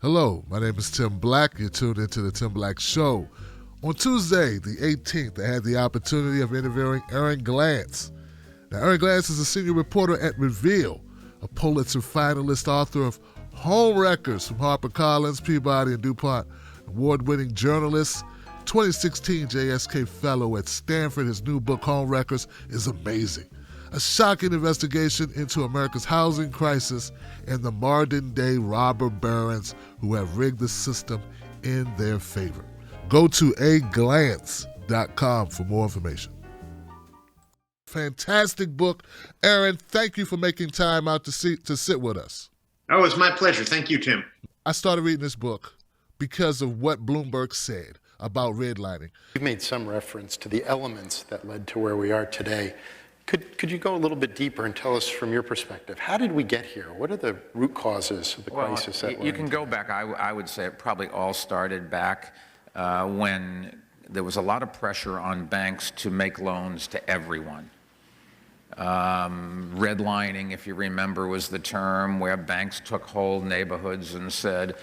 Hello, my name is Tim Black. You're tuned into the Tim Black Show. On Tuesday, the 18th, I had the opportunity of interviewing Aaron Glantz. Now, Aaron Glantz is a senior reporter at Reveal, a Pulitzer finalist, author of Homewreckerz from HarperCollins, Peabody, and DuPont, award-winning journalist, 2016 JSK Fellow at Stanford. His new book, Homewreckerz, is amazing. A shocking investigation into America's housing crisis and the modern-day robber barons who have rigged the system in their favor. Go to aglantz.com for more information. Fantastic book. Aaron, thank you for making time out to sit with us. Oh, it's my pleasure. Thank you, Tim. I started reading this book because of what Bloomberg said about redlining. You've made some reference to the elements that led to where we are today. Could you go a little bit deeper and tell us from your perspective, how did we get here? What are the root causes of the crisis? You can go back. I would say it probably all started back when there was a lot of pressure on banks to make loans to everyone. Redlining, if you remember, was the term where banks took whole neighborhoods and said,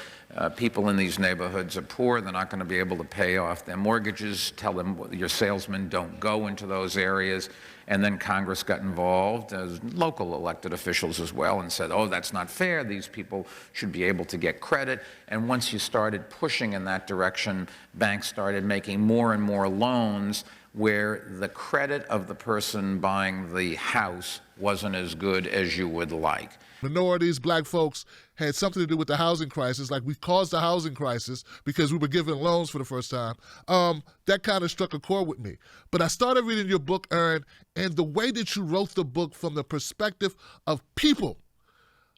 people in these neighborhoods are poor, they're not going to be able to pay off their mortgages, tell them your salesmen don't go into those areas. And then Congress got involved, as local elected officials as well, and said, oh, that's not fair, these people should be able to get credit. And once you started pushing in that direction, banks started making more and more loans where the credit of the person buying the house wasn't as good as you would like. Minorities, black folks had something to do with the housing crisis, like we caused the housing crisis because we were given loans for the first time. That kind of struck a chord with me. But I started reading your book, Aaron, and the way that you wrote the book from the perspective of people.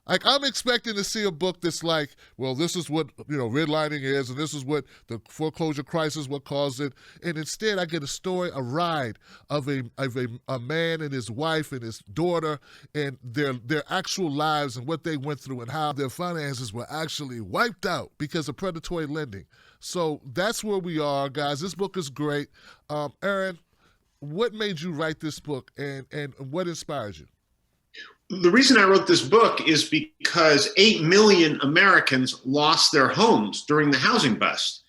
Like, I'm expecting to see a book that's like, well, this is what, redlining is, and this is what the foreclosure crisis, what caused it. And instead, I get a story, a ride of a man and his wife and his daughter and their actual lives and what they went through and how their finances were actually wiped out because of predatory lending. So that's where we are, guys. This book is great. Aaron, what made you write this book and what inspired you? The reason I wrote this book is because 8 million Americans lost their homes during the housing bust.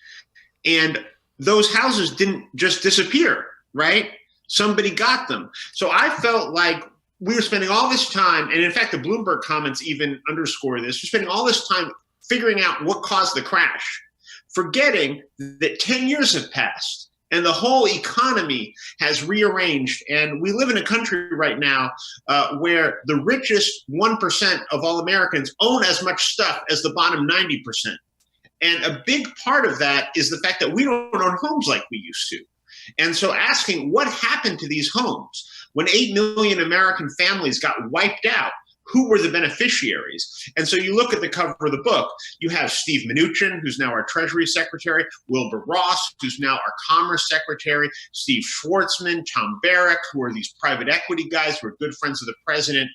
And those houses didn't just disappear, right? Somebody got them. So I felt like we were spending all this time, and in fact, the Bloomberg comments even underscore this, we're spending all this time figuring out what caused the crash, forgetting that 10 years have passed. And the whole economy has rearranged. And we live in a country right now where the richest 1% of all Americans own as much stuff as the bottom 90%. And a big part of that is the fact that we don't own homes like we used to. And so asking what happened to these homes when 8 million American families got wiped out, who were the beneficiaries? And so you look at the cover of the book, you have Steve Mnuchin, who's now our Treasury Secretary, Wilbur Ross, who's now our Commerce Secretary, Steve Schwartzman, Tom Barrack, who are these private equity guys who are good friends of the president.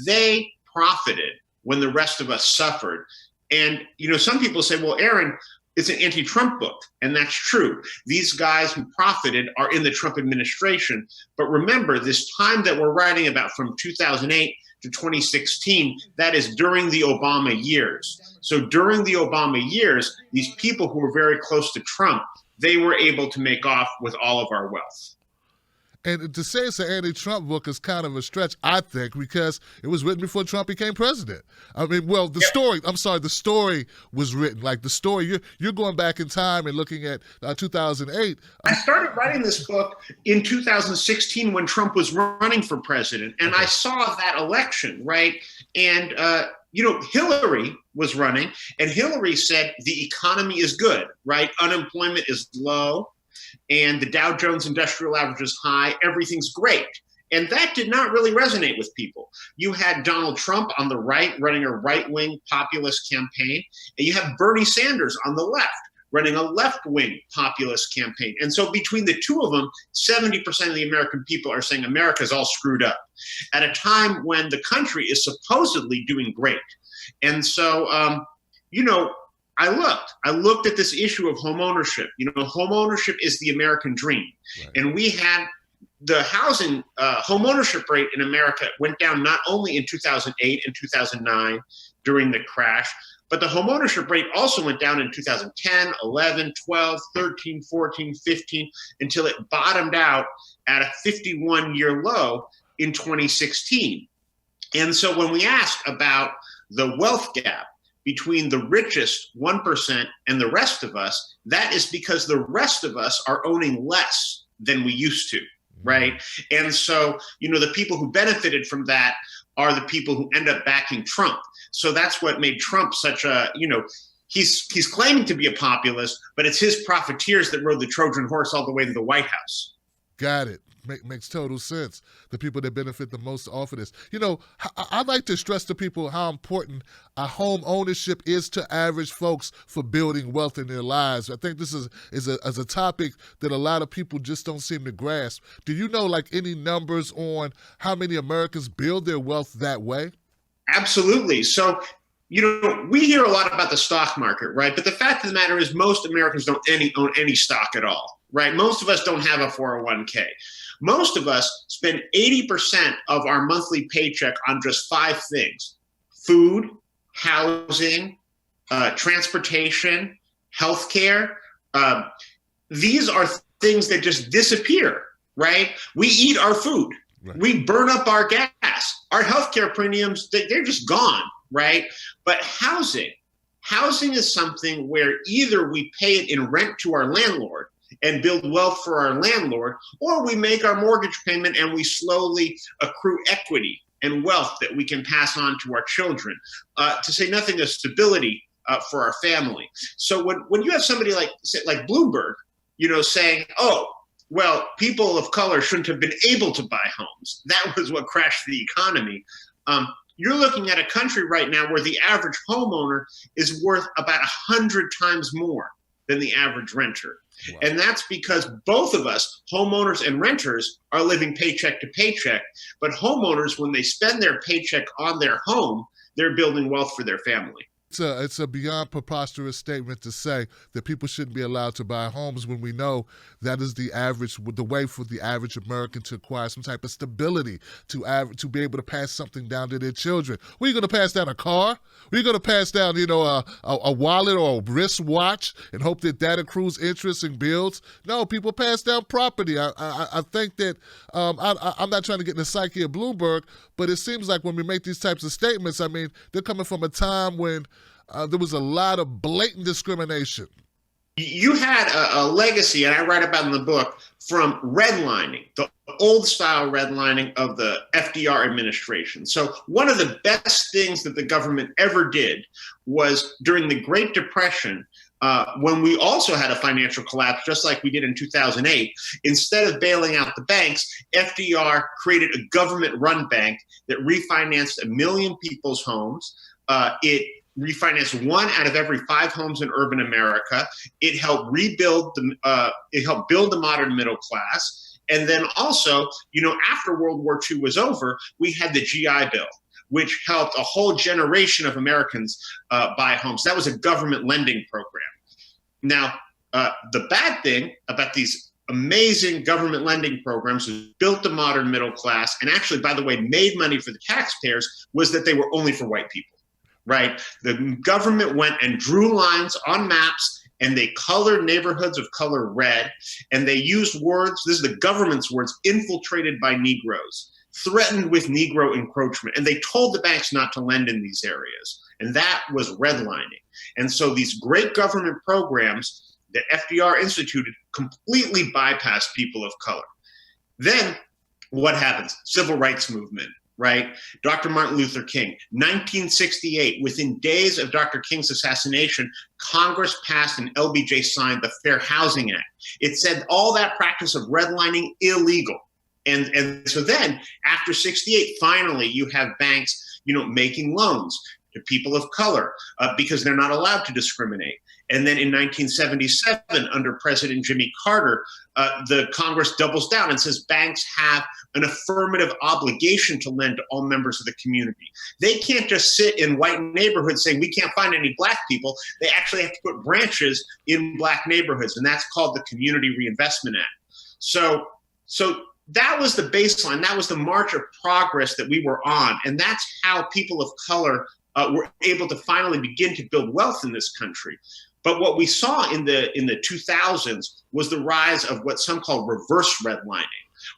They profited when the rest of us suffered. And, some people say, well, Aaron, it's an anti-Trump book, and that's true. These guys who profited are in the Trump administration. But remember, this time that we're writing about from 2008 to 2016, that is during the Obama years. So during the Obama years, these people who were very close to Trump, they were able to make off with all of our wealth. And to say it's an anti-Trump book is kind of a stretch, I think, because it was written before Trump became president. I mean, well, the story was written. Like the story, you're going back in time and looking at 2008. I started writing this book in 2016 when Trump was running for president, and I saw that election, right? And, Hillary was running, and Hillary said the economy is good, right? Unemployment is low. And the Dow Jones Industrial Average is high, everything's great. And that did not really resonate with people. You had Donald Trump on the right running a right-wing populist campaign, and you have Bernie Sanders on the left running a left-wing populist campaign. And so between the two of them, 70% of the American people are saying America's all screwed up at a time when the country is supposedly doing great. And so, I looked at this issue of home ownership. Home ownership is the American dream. Right. And we had the housing home ownership rate in America went down not only in 2008 and 2009 during the crash, But the homeownership rate also went down in 2010, 11, 12, 13, 14, 15, until it bottomed out at a 51-year low in 2016. And so when we ask about the wealth gap between the richest 1% and the rest of us, that is because the rest of us are owning less than we used to, right? And so, the people who benefited from that are the people who end up backing Trump. So that's what made Trump such a, he's claiming to be a populist, but it's his profiteers that rode the Trojan horse all the way to the White House. Got it. Makes total sense. The people that benefit the most off of this. I like to stress to people how important a home ownership is to average folks for building wealth in their lives. I think this is a topic that a lot of people just don't seem to grasp. Do you know any numbers on how many Americans build their wealth that way? Absolutely. So, we hear a lot about the stock market, right? But the fact of the matter is most Americans don't own any stock at all, right? Most of us don't have a 401k. Most of us spend 80% of our monthly paycheck on just 5 things: food, housing, transportation, healthcare. These are things that just disappear, right? We eat our food. Right. We burn up our gas. Our healthcare premiums, they're just gone, right? But housing is something where either we pay it in rent to our landlord and build wealth for our landlord, or we make our mortgage payment and we slowly accrue equity and wealth that we can pass on to our children, to say nothing of stability for our family. So when you have somebody like Bloomberg, saying, oh, well, people of color shouldn't have been able to buy homes. That was what crashed the economy. You're looking at a country right now where the average homeowner is worth about 100 times more than the average renter. Wow. And that's because both of us, homeowners and renters, are living paycheck to paycheck. But homeowners, when they spend their paycheck on their home, they're building wealth for their family. It's a beyond preposterous statement to say that people shouldn't be allowed to buy homes when we know that is the way for the average American to acquire some type of stability, to be able to pass something down to their children. Were you going to pass down a car? Were you going to pass down, a wallet or a wristwatch and hope that accrues interest and builds? No, people pass down property. I think that I'm not trying to get in the psyche of Bloomberg, but it seems like when we make these types of statements, they're coming from a time when there was a lot of blatant discrimination. You had a legacy, and I write about in the book, from redlining, the old-style redlining of the FDR administration. So one of the best things that the government ever did was during the Great Depression, when we also had a financial collapse, just like we did in 2008, instead of bailing out the banks, FDR created a government-run bank that refinanced 1 million people's homes. It refinanced 1 out of every 5 homes in urban America. It helped build the modern middle class. And then also, after World War II was over, we had the GI Bill, which helped a whole generation of Americans buy homes. That was a government lending program. Now, the bad thing about these amazing government lending programs was built the modern middle class, and actually, by the way, made money for the taxpayers, was that they were only for white people. Right? The government went and drew lines on maps, and they colored neighborhoods of color red, and they used words, this is the government's words, infiltrated by Negroes, threatened with Negro encroachment, and they told the banks not to lend in these areas, and that was redlining. And so these great government programs that FDR instituted completely bypassed people of color. Then what happens? Civil rights movement. Right? Dr. Martin Luther King, 1968, within days of Dr. King's assassination, Congress passed and LBJ signed the Fair Housing Act. It said all that practice of redlining illegal. And so then after 68, finally you have banks, making loans to people of color because they're not allowed to discriminate. And then in 1977, under President Jimmy Carter, the Congress doubles down and says banks have an affirmative obligation to lend to all members of the community. They can't just sit in white neighborhoods saying we can't find any black people. They actually have to put branches in black neighborhoods, and that's called the Community Reinvestment Act. So that was the baseline. That was the march of progress that we were on, and that's how people of color were able to finally begin to build wealth in this country. But what we saw in the 2000s was the rise of what some call reverse redlining,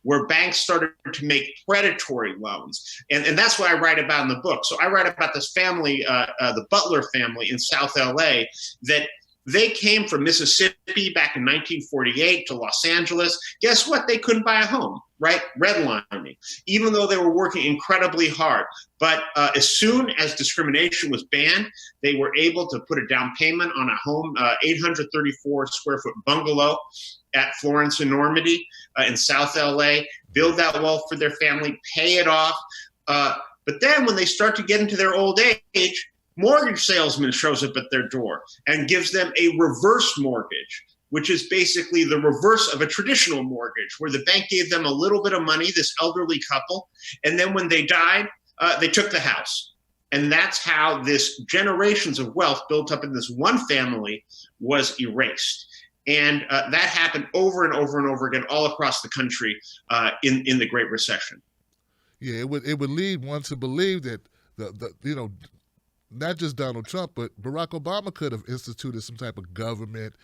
where banks started to make predatory loans. And that's what I write about in the book. So I write about this family, the Butler family in South LA, that they came from Mississippi back in 1948 to Los Angeles. Guess what? They couldn't buy a home, right? Redlining, even though they were working incredibly hard. But as soon as discrimination was banned, they were able to put a down payment on a home, 834 square foot bungalow at Florence and Normandy in South LA, build that wealth for their family, pay it off. But then when they start to get into their old age, mortgage salesman shows up at their door and gives them a reverse mortgage, which is basically the reverse of a traditional mortgage, where the bank gave them a little bit of money, this elderly couple, and then when they died, they took the house. And that's how this generations of wealth built up in this one family was erased. And that happened over and over and over again all across the country in the Great Recession. Yeah, it would lead one to believe that the not just Donald Trump, but Barack Obama could have instituted some type of government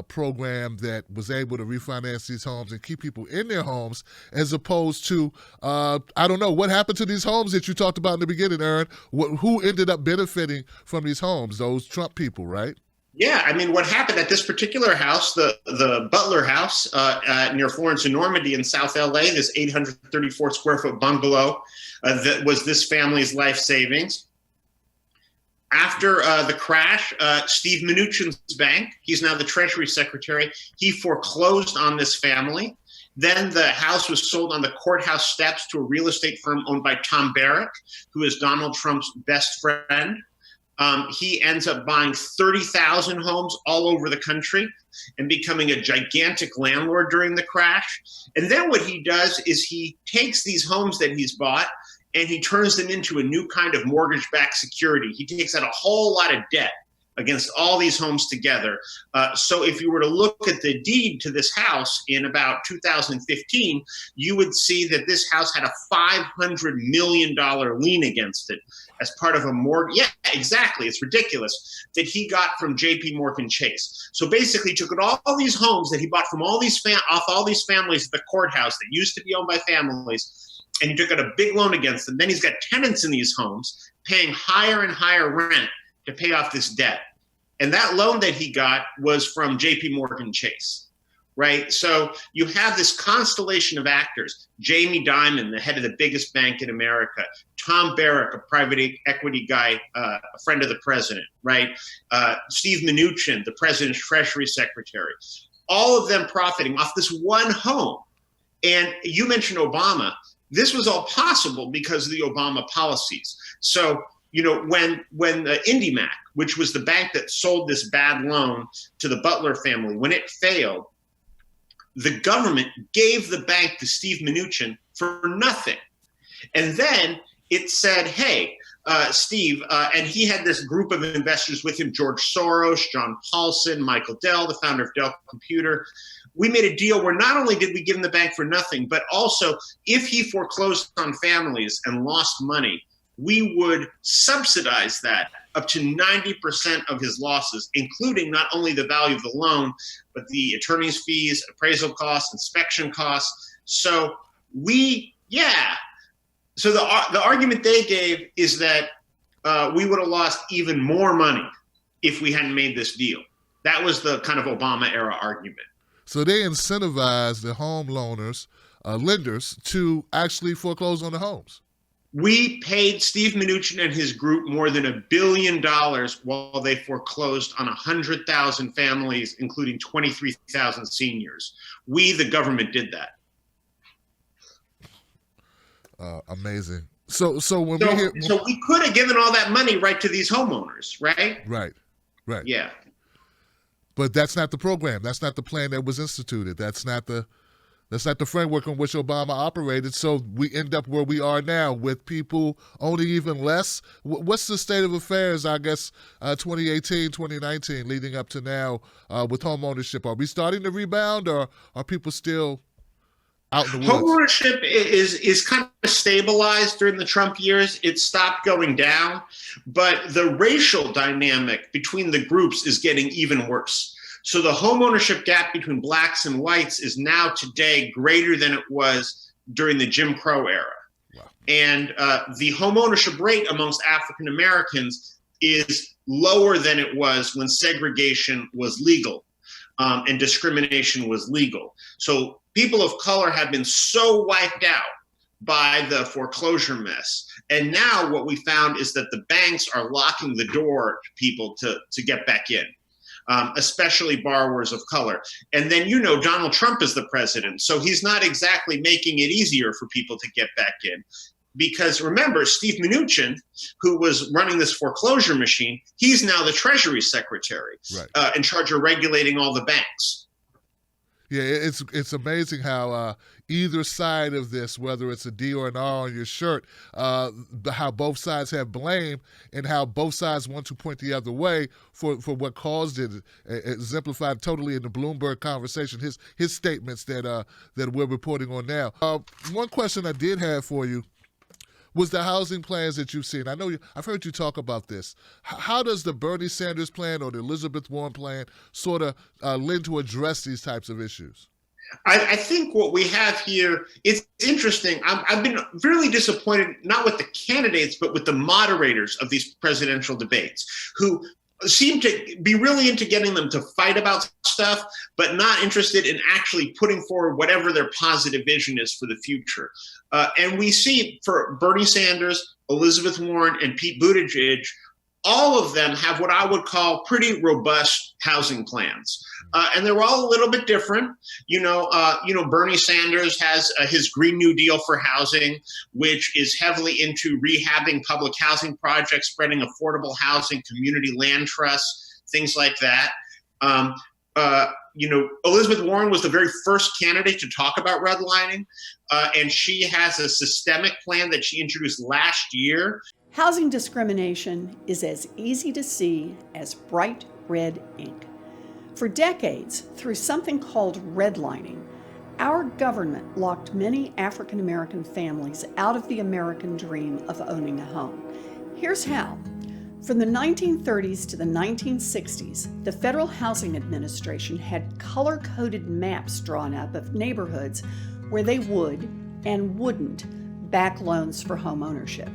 program that was able to refinance these homes and keep people in their homes, as opposed to, I don't know, what happened to these homes that you talked about in the beginning, Aaron? Who ended up benefiting from these homes? Those Trump people, right? Yeah, I mean, what happened at this particular house, the Butler house near Florence and Normandy in South LA, this 834 square foot bungalow that was this family's life savings. After the crash, Steve Mnuchin's bank, he's now the Treasury Secretary, he foreclosed on this family. Then the house was sold on the courthouse steps to a real estate firm owned by Tom Barrack, who is Donald Trump's best friend. He ends up buying 30,000 homes all over the country and becoming a gigantic landlord during the crash. And then what he does is he takes these homes that he's bought and he turns them into a new kind of mortgage-backed security. He takes out a whole lot of debt against all these homes together. So if you were to look at the deed to this house in about 2015, you would see that this house had a $500 million lien against it as part of a mortgage. Yeah, exactly. It's ridiculous that he got from JP Morgan Chase. So basically took all these homes that he bought from all these off all these families at the courthouse that used to be owned by families, and he took out a big loan against them. Then he's got tenants in these homes paying higher and higher rent to pay off this debt. And that loan that he got was from JP Morgan Chase, right? So you have this constellation of actors: Jamie Dimon, the head of the biggest bank in America; Tom Barrack, a private equity guy, a friend of the president, right? Steve Mnuchin, the president's Treasury Secretary. All of them profiting off this one home. And you mentioned Obama. This was all possible because of the Obama policies. So, when IndyMac, which was the bank that sold this bad loan to the Butler family, when it failed, the government gave the bank to Steve Mnuchin for nothing. And then it said, hey, Steve, and he had this group of investors with him: George Soros, John Paulson, Michael Dell, the founder of Dell Computer. We made a deal where not only did we give him the bank for nothing, but also if he foreclosed on families and lost money, we would subsidize that up to 90% of his losses, including not only the value of the loan, but the attorney's fees, appraisal costs, inspection costs. So the argument they gave is that we would have lost even more money if we hadn't made this deal. That was the kind of Obama era argument. So they incentivized the home lenders to actually foreclose on the homes. We paid Steve Mnuchin and his group more than $1 billion while they foreclosed on 100,000 families, including 23,000 seniors. We, the government, did that. Amazing. So we could have given all that money right to these homeowners, right? Right. Yeah. But that's not the program. That's not the plan that was instituted. That's not the framework on which Obama operated. So we end up where we are now with people owning even less. What's the state of affairs, I guess, 2018, 2019, leading up to now with home ownership? Are we starting to rebound, or are people still out in the woods? Homeownership is kind of stabilized during the Trump years. It stopped going down, but the racial dynamic between the groups is getting even worse. So the homeownership gap between blacks and whites is now today greater than it was during the Jim Crow era. Wow. And the homeownership rate amongst African Americans is lower than it was when segregation was legal and discrimination was legal. So people of color have been so wiped out by the foreclosure mess. And now what we found is that the banks are locking the door to people to get back in. Especially borrowers of color. And then, Donald Trump is the president, so he's not exactly making it easier for people to get back in. Because remember, Steve Mnuchin, who was running this foreclosure machine, he's now the Treasury Secretary, right, in charge of regulating all the banks. Yeah, it's amazing how either side of this, whether it's a D or an R on your shirt, how both sides have blame and how both sides want to point the other way for what caused it. Exemplified totally in the Bloomberg conversation, his statements that we're reporting on now. One question I did have for you was the housing plans that you've seen. I've heard you talk about this. How does the Bernie Sanders plan or the Elizabeth Warren plan sort of lend to address these types of issues? I think what we have here, it's interesting. I've been really disappointed, not with the candidates, but with the moderators of these presidential debates, who seem to be really into getting them to fight about stuff, but not interested in actually putting forward whatever their positive vision is for the future. And we see for Bernie Sanders, Elizabeth Warren, and Pete Buttigieg, all of them have what I would call pretty robust housing plans. And they're all a little bit different. Bernie Sanders has his Green New Deal for housing, which is heavily into rehabbing public housing projects, spreading affordable housing, community land trusts, things like that. Elizabeth Warren was the very first candidate to talk about redlining, and she has a systemic plan that she introduced last year. Housing discrimination is as easy to see as bright red ink. For decades, through something called redlining, our government locked many African American families out of the American dream of owning a home. Here's how. From the 1930s to the 1960s, the Federal Housing Administration had color-coded maps drawn up of neighborhoods where they would and wouldn't back loans for home ownership.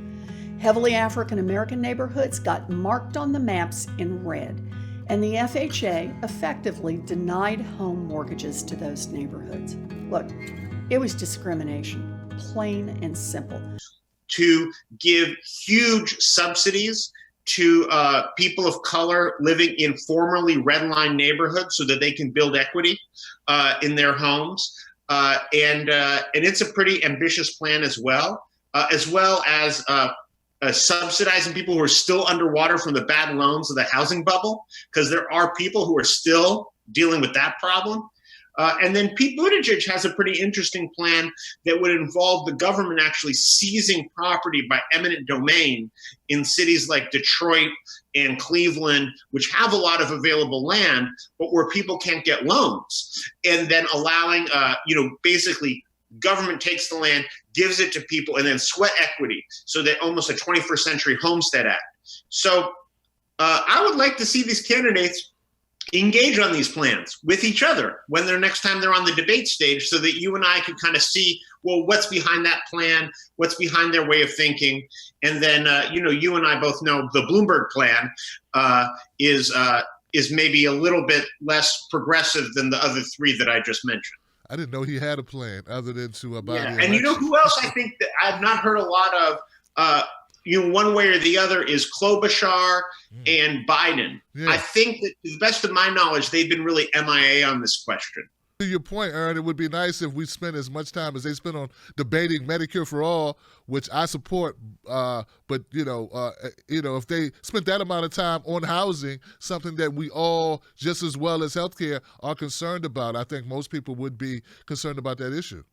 Heavily African American neighborhoods got marked on the maps in red, and the FHA effectively denied home mortgages to those neighborhoods. Look, it was discrimination, plain and simple. To give huge subsidies to people of color living in formerly redline neighborhoods so that they can build equity in their homes. And it's a pretty ambitious plan as well as subsidizing people who are still underwater from the bad loans of the housing bubble, because there are people who are still dealing with that problem. And then Pete Buttigieg has a pretty interesting plan that would involve the government actually seizing property by eminent domain in cities like Detroit and Cleveland, which have a lot of available land, but where people can't get loans. And then allowing, basically government takes the land, gives it to people, and then sweat equity. So that almost a 21st century Homestead Act. So I would like to see these candidates engage on these plans with each other when next time they're on the debate stage, so that you and I could kind of see, well, what's behind that plan, what's behind their way of thinking. And then, you and I both know the Bloomberg plan is maybe a little bit less progressive than the other three that I just mentioned. I didn't know he had a plan other than to about. Yeah, and you know who else I think that I've not heard a lot of, one way or the other, is Klobuchar and Biden. Yeah. I think that, to the best of my knowledge, they've been really MIA on this question. To your point, Aaron, it would be nice if we spent as much time as they spend on debating Medicare for all, which I support. But if they spent that amount of time on housing, something that we all, just as well as healthcare, are concerned about, I think most people would be concerned about that issue.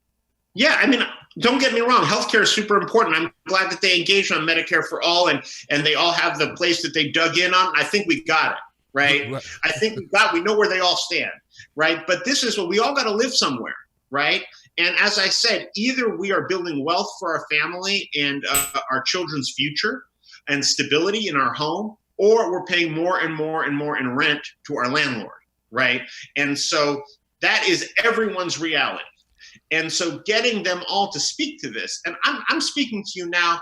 Yeah, I mean, don't get me wrong. Healthcare is super important. I'm glad that they engaged on Medicare for all, and they all have the place that they dug in on. I think we got it, right? I think we know where they all stand, right? But this is what we all got to live somewhere, right? And as I said, either we are building wealth for our family and our children's future and stability in our home, or we're paying more and more and more in rent to our landlord, right? And so that is everyone's reality. And so getting them all to speak to this, and I'm speaking to you now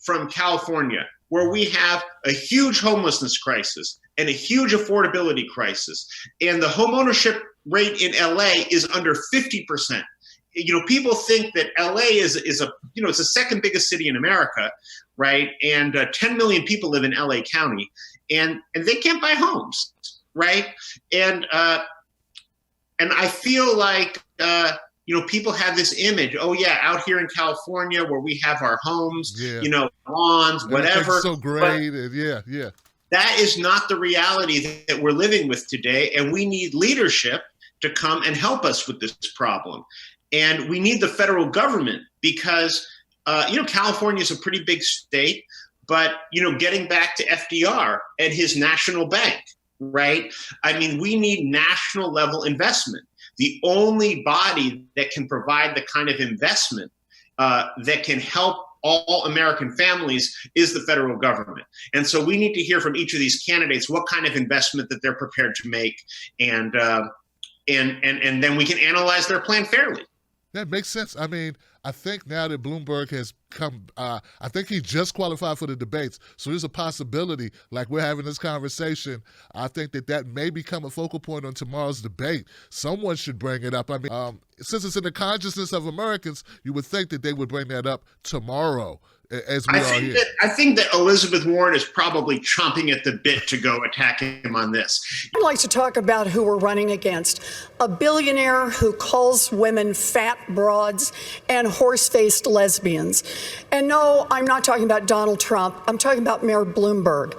from California, where we have a huge homelessness crisis and a huge affordability crisis. And the homeownership rate in LA is under 50%. People think that LA is a, it's the second biggest city in America, right? And 10 million people live in LA County, and they can't buy homes, right? And I feel like, people have this image, oh yeah, out here in California where we have our homes, lawns, whatever. It's so great, and yeah. That is not the reality that we're living with today, and we need leadership to come and help us with this problem. And we need the federal government because, California is a pretty big state, but, getting back to FDR and his national bank, right? I mean, we need national level investment. The only body that can provide the kind of investment that can help all American families is the federal government. And so we need to hear from each of these candidates what kind of investment that they're prepared to make, and then we can analyze their plan fairly. That makes sense. I mean, I think now that Bloomberg has come, I think he just qualified for the debates. So there's a possibility, like we're having this conversation, I think that may become a focal point on tomorrow's debate. Someone should bring it up. I mean, since it's in the consciousness of Americans, you would think that they would bring that up tomorrow as we are here. I think that Elizabeth Warren is probably chomping at the bit to go attack him on this. I'd like to talk about who we're running against. A billionaire who calls women fat broads and horse-faced lesbians. And no, I'm not talking about Donald Trump. I'm talking about Mayor Bloomberg.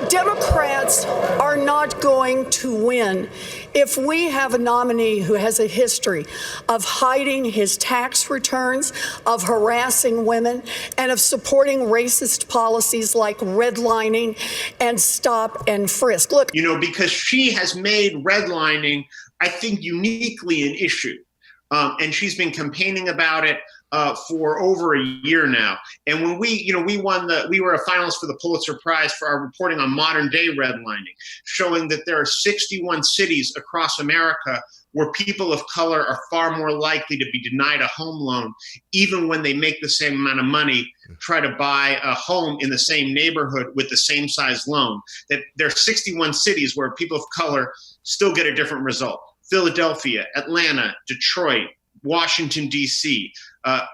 Democrats are not going to win if we have a nominee who has a history of hiding his tax returns, of harassing women, and of supporting racist policies like redlining and stop and frisk. Look, because she has made redlining, I think, uniquely an issue. And she's been campaigning about it for over a year now. And when we were a finalist for the Pulitzer Prize for our reporting on modern day redlining, showing that there are 61 cities across America where people of color are far more likely to be denied a home loan, even when they make the same amount of money, try to buy a home in the same neighborhood with the same size loan. That there are 61 cities where people of color still get a different result. Philadelphia, Atlanta, Detroit, Washington, D.C.,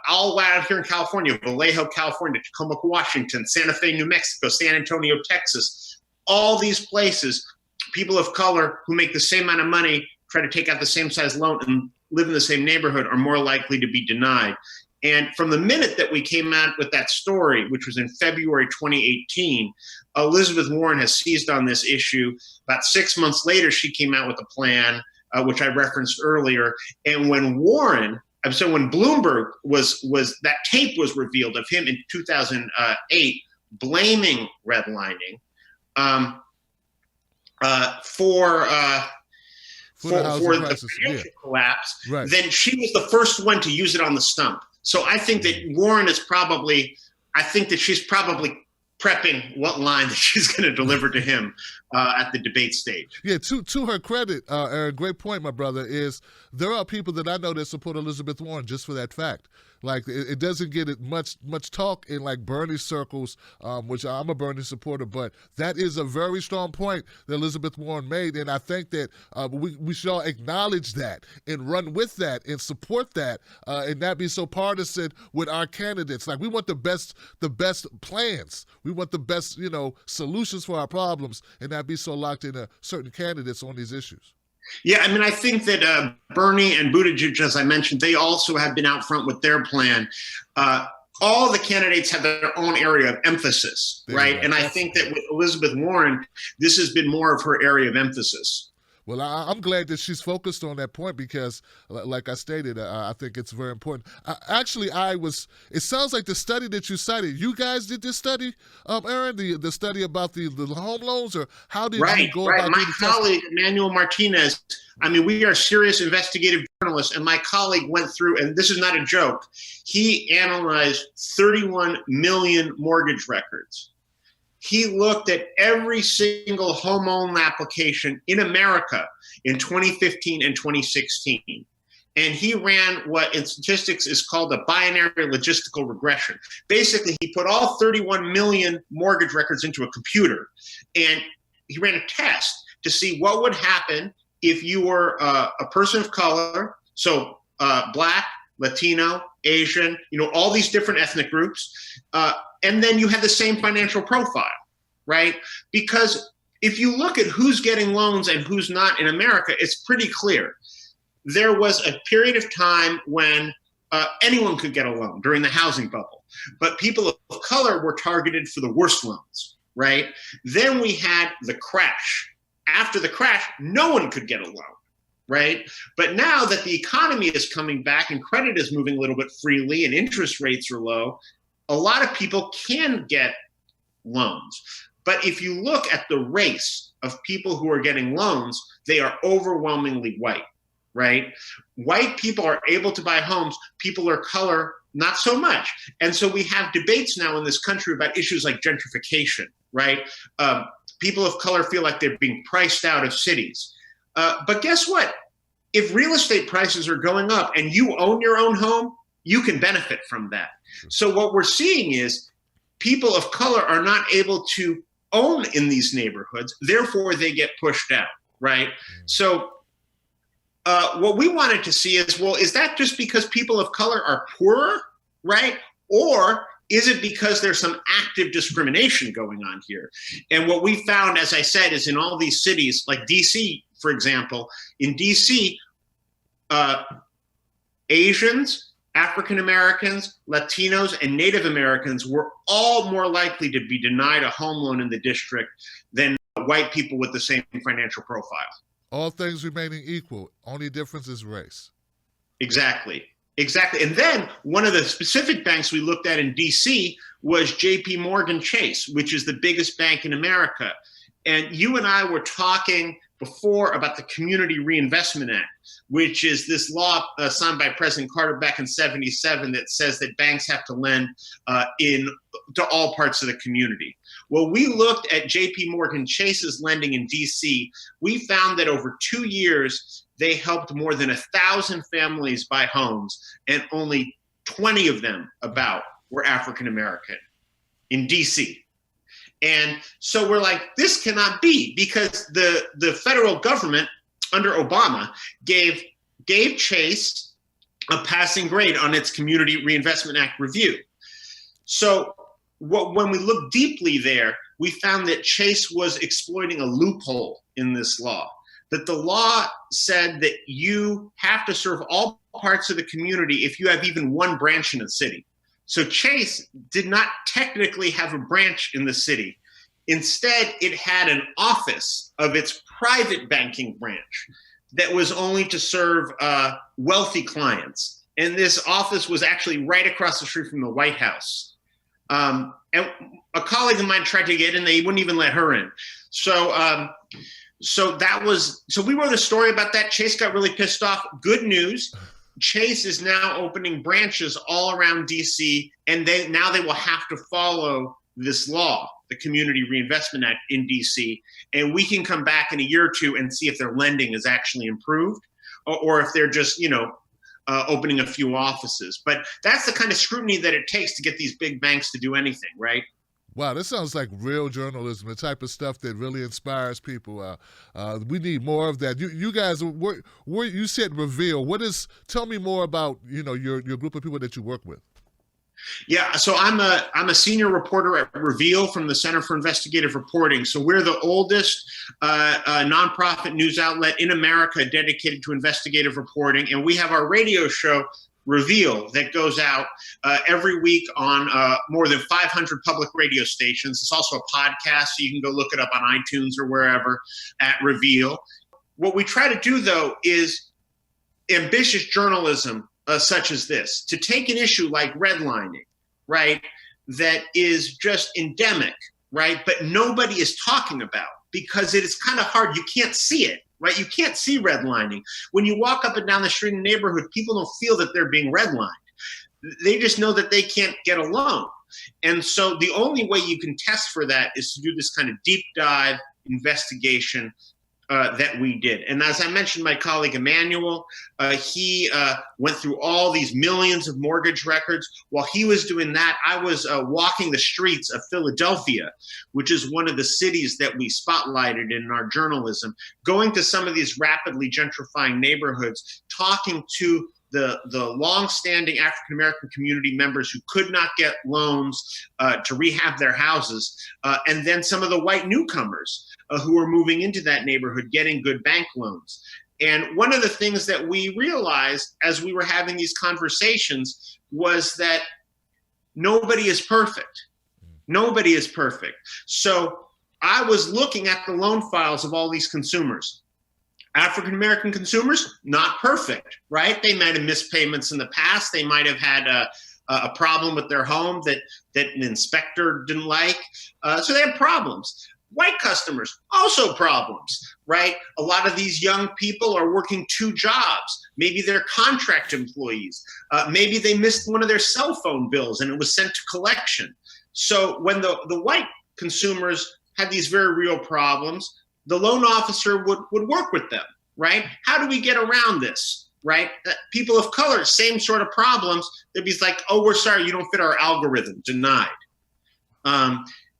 all out here in California, Vallejo, California, Tacoma, Washington, Santa Fe, New Mexico, San Antonio, Texas. All these places, people of color who make the same amount of money, try to take out the same size loan and live in the same neighborhood are more likely to be denied. And from the minute that we came out with that story, which was in February 2018, Elizabeth Warren has seized on this issue. About 6 months later, she came out with a plan, which I referenced earlier. And when Bloomberg that tape was revealed of him in 2008, blaming redlining for the financial collapse, right, then she was the first one to use it on the stump. So I think that Warren is probably prepping what line that she's going to deliver to him at the debate stage. Yeah, to her credit, Aaron, great point, my brother, is there are people that I know that support Elizabeth Warren just for that fact. Like, it doesn't get it much talk in, like, Bernie circles, which I'm a Bernie supporter, but that is a very strong point that Elizabeth Warren made, and I think that we should all acknowledge that and run with that and support that and not be so partisan with our candidates. Like, we want the best plans. We want the best, solutions for our problems and not be so locked into certain candidates on these issues. Yeah, I mean, I think that Bernie and Buttigieg, as I mentioned, they also have been out front with their plan. All the candidates have their own area of emphasis, right? And I think that with Elizabeth Warren, this has been more of her area of emphasis. Well, I'm glad that she's focused on that point because, like I stated, I think it's very important. It sounds like the study that you cited, you guys did this study, Aaron, the study about the home loans, or how did you go about My colleague, Emmanuel Martinez, I mean, we are serious investigative journalists. journalist, and my colleague went through, and this is not a joke, he analyzed 31 million mortgage records. He looked at every single home loan application in America in 2015 and 2016. And he ran what in statistics is called a binary logistical regression. Basically, he put all 31 million mortgage records into a computer, and he ran a test to see what would happen if you were a person of color, so Black, Latino, Asian, all these different ethnic groups, and then you had the same financial profile, right? Because if you look at who's getting loans and who's not in America, it's pretty clear. There was a period of time when anyone could get a loan during the housing bubble, but people of color were targeted for the worst loans, right? Then we had the crash. After the crash, no one could get a loan, right? But now that the economy is coming back and credit is moving a little bit freely and interest rates are low, a lot of people can get loans. But if you look at the race of people who are getting loans, they are overwhelmingly white, right? White people are able to buy homes. People of color, not so much. And so we have debates now in this country about issues like gentrification, right? People of color feel like they're being priced out of cities. But guess what? If real estate prices are going up and you own your own home, you can benefit from that. So what we're seeing is people of color are not able to own in these neighborhoods, therefore they get pushed out, right? So what we wanted to see is, well, is that just because people of color are poorer, right? Or is it because there's some active discrimination going on here? And what we found, as I said, is in all these cities, like DC, for example, in DC, Asians, African Americans, Latinos, and Native Americans were all more likely to be denied a home loan in the district than white people with the same financial profile. All things remaining equal, only difference is race. Exactly. And then one of the specific banks we looked at in DC was JP Morgan Chase, which is the biggest bank in America. And you and I were talking before about the Community Reinvestment Act, which is this law signed by President Carter back in '77 that says that banks have to lend to all parts of the community. Well, we looked at JP Morgan Chase's lending in DC. We found that over 2 years, they helped more than 1,000 families buy homes, and only 20 of them were African American in DC. And so we're like, this cannot be, because the federal government under Obama gave Chase a passing grade on its Community Reinvestment Act review. So when we looked deeply there, we found that Chase was exploiting a loophole in this law, that the law said that you have to serve all parts of the community if you have even one branch in a city. So Chase did not technically have a branch in the city. Instead, it had an office of its private banking branch that was only to serve wealthy clients. And this office was actually right across the street from the White House. And a colleague of mine tried to get in, they wouldn't even let her in. So we wrote a story about that. Chase got really pissed off. Good news. Chase is now opening branches all around DC, and they will have to follow this law, the Community Reinvestment Act in DC, and we can come back in a year or two and see if their lending is actually improved, or if they're just, opening a few offices. But that's the kind of scrutiny that it takes to get these big banks to do anything, right? Wow, this sounds like real journalism, the type of stuff that really inspires people. We need more of that. You guys, you said Reveal. Tell me more about, your group of people that you work with. Yeah, so I'm a senior reporter at Reveal from the Center for Investigative Reporting. So we're the oldest nonprofit news outlet in America dedicated to investigative reporting, and we have our radio show Reveal that goes out every week on more than 500 public radio stations. It's also a podcast, so you can go look it up on iTunes or wherever at Reveal. What we try to do, though, is ambitious journalism such as this, to take an issue like redlining, right, that is just endemic, right, but nobody is talking about. because it is kind of hard. You can't see it, right? You can't see redlining. When you walk up and down the street in a neighborhood, people don't feel that they're being redlined. They just know that they can't get a loan. And so the only way you can test for that is to do this kind of deep dive investigation that we did. And as I mentioned, my colleague Emmanuel, he went through all these millions of mortgage records. While he was doing that, I was walking the streets of Philadelphia, which is one of the cities that we spotlighted in our journalism, going to some of these rapidly gentrifying neighborhoods, talking to the long-standing African-American community members who could not get loans to rehab their houses, and then some of the white newcomers who were moving into that neighborhood getting good bank loans. And one of the things that we realized as we were having these conversations was that nobody is perfect. Nobody is perfect. So I was looking at the loan files of all these consumers. African-American consumers, not perfect, right? They might have missed payments in the past. They might have had a problem with their home that an inspector didn't like. So they have problems. White customers, also problems, right? A lot of these young people are working 2 jobs. Maybe they're contract employees. Maybe they missed one of their cell phone bills and it was sent to collection. So when the white consumers had these very real problems, the loan officer would work with them, right? How do we get around this, right? People of color, same sort of problems. They'd be like, oh, we're sorry, you don't fit our algorithm, denied.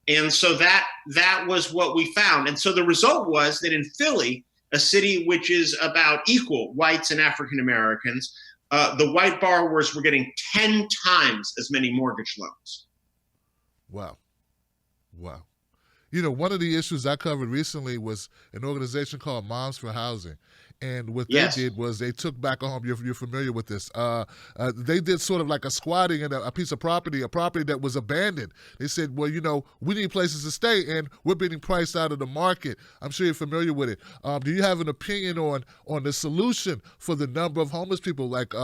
And so that was what we found. And so the result was that in Philly, a city which is about equal whites and African Americans, the white borrowers were getting 10 times as many mortgage loans. Wow. Wow. You know, one of the issues I covered recently was an organization called Moms for Housing. And what they did was they took back a home. You're familiar with this. They did sort of like a squatting in a piece of property, a property that was abandoned. They said, well, you know, we need places to stay, and we're being priced out of the market. I'm sure you're familiar with it. Do you have an opinion on the solution for the number of homeless people? Like,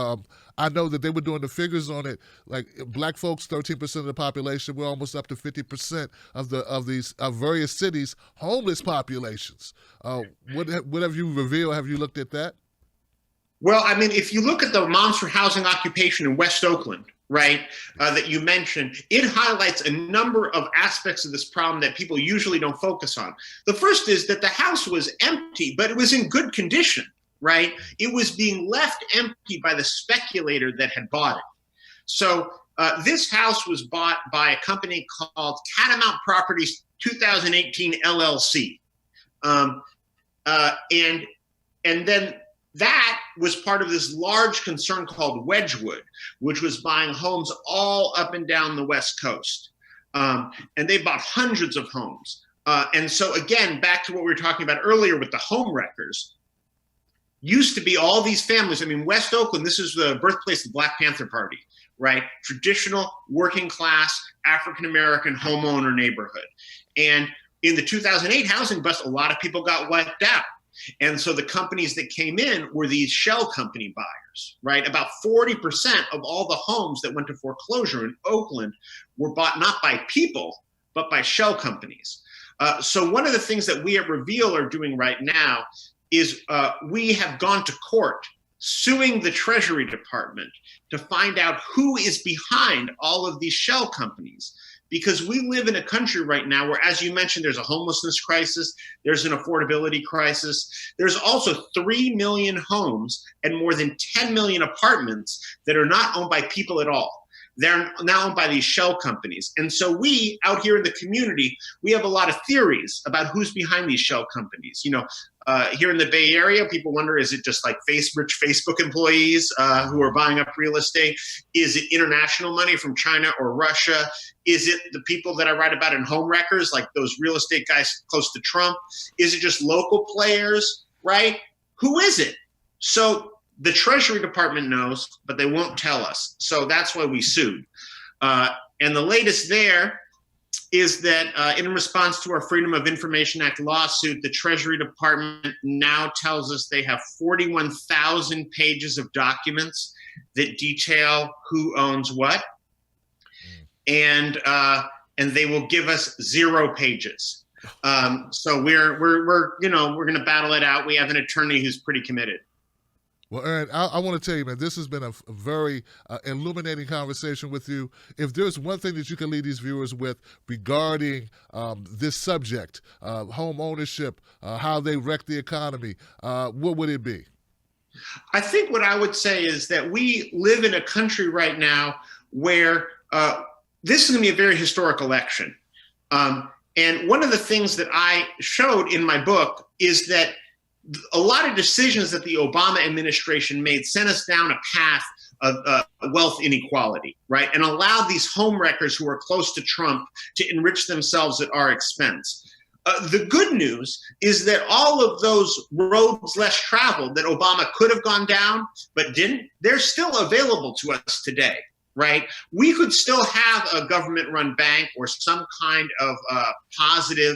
I know that they were doing the figures on it. Like, black folks, 13% of the population. We're almost up to 50% of these various cities' homeless populations. What have you revealed? Have you looked at that? Well, I mean, if you look at the Moms for Housing occupation in West Oakland, right, that you mentioned, it highlights a number of aspects of this problem that people usually don't focus on. The first is that the house was empty, but it was in good condition, right? It was being left empty by the speculator that had bought it. So this house was bought by a company called Catamount Properties 2018 LLC. And then that was part of this large concern called Wedgwood, which was buying homes all up and down the West Coast. And they bought hundreds of homes. And so again, back to what we were talking about earlier with the Homewreckerz, used to be all these families. I mean, West Oakland, this is the birthplace of the Black Panther Party, right? Traditional working class African-American homeowner neighborhood. And in the 2008 housing bust, a lot of people got wiped out. And so the companies that came in were these shell company buyers, right? About 40% of all the homes that went to foreclosure in Oakland were bought not by people, but by shell companies. So one of the things that we at Reveal are doing right now is we have gone to court suing the Treasury Department to find out who is behind all of these shell companies. Because we live in a country right now where, as you mentioned, there's a homelessness crisis, there's an affordability crisis. There's also 3 million homes and more than 10 million apartments that are not owned by people at all. They're now owned by these shell companies. And so we, out here in the community, we have a lot of theories about who's behind these shell companies. You know, here in the Bay Area, people wonder, is it just like rich Facebook employees who are buying up real estate? Is it international money from China or Russia? Is it the people that I write about in Homewreckerz, like those real estate guys close to Trump? Is it just local players, right? Who is it? So the Treasury Department knows, but they won't tell us. So that's why we sued. And the latest there is that in response to our Freedom of Information Act lawsuit, the Treasury Department now tells us they have 41,000 pages of documents that detail who owns what. And they will give us 0 pages. So we're going to battle it out. We have an attorney who's pretty committed. Well, Aaron, I want to tell you, man, this has been a very illuminating conversation with you. If there's one thing that you can leave these viewers with regarding this subject, home ownership, how they wreck the economy, what would it be? I think what I would say is that we live in a country right now where this is going to be a very historic election. And one of the things that I showed in my book is that a lot of decisions that the Obama administration made sent us down a path of wealth inequality, right? And allowed these homewreckers who are close to Trump to enrich themselves at our expense. The good news is that all of those roads less traveled that Obama could have gone down but didn't, they're still available to us today, right? We could still have a government-run bank or some kind of positive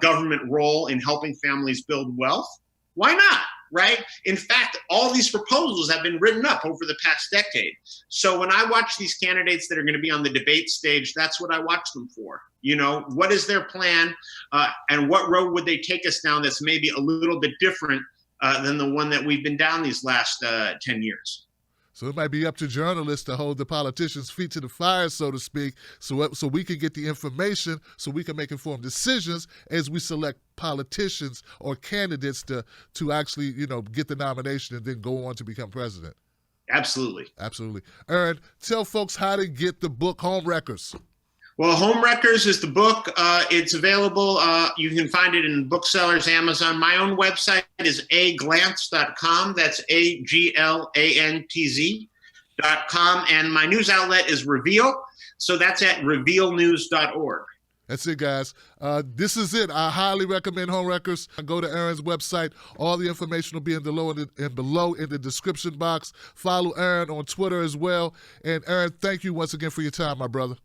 government role in helping families build wealth. Why not, right? In fact, all these proposals have been written up over the past decade. So when I watch these candidates that are going to be on the debate stage, that's what I watch them for. You know, what is their plan and what road would they take us down that's maybe a little bit different than the one that we've been down these last 10 years? So it might be up to journalists to hold the politicians' feet to the fire, so to speak, so we can get the information, so we can make informed decisions as we select politicians or candidates to actually, you know, get the nomination and then go on to become president. Absolutely. Absolutely. Aaron, tell folks how to get the book Homewreckerz. Well, Homewreckerz is the book. It's available. You can find it in booksellers, Amazon. My own website is aglantz.com. That's AGLANTZ.com. And my news outlet is Reveal. So that's at revealnews.org. That's it, guys. This is it. I highly recommend Homewreckerz. Go to Aaron's website. All the information will be below in the description box. Follow Aaron on Twitter as well. And Aaron, thank you once again for your time, my brother.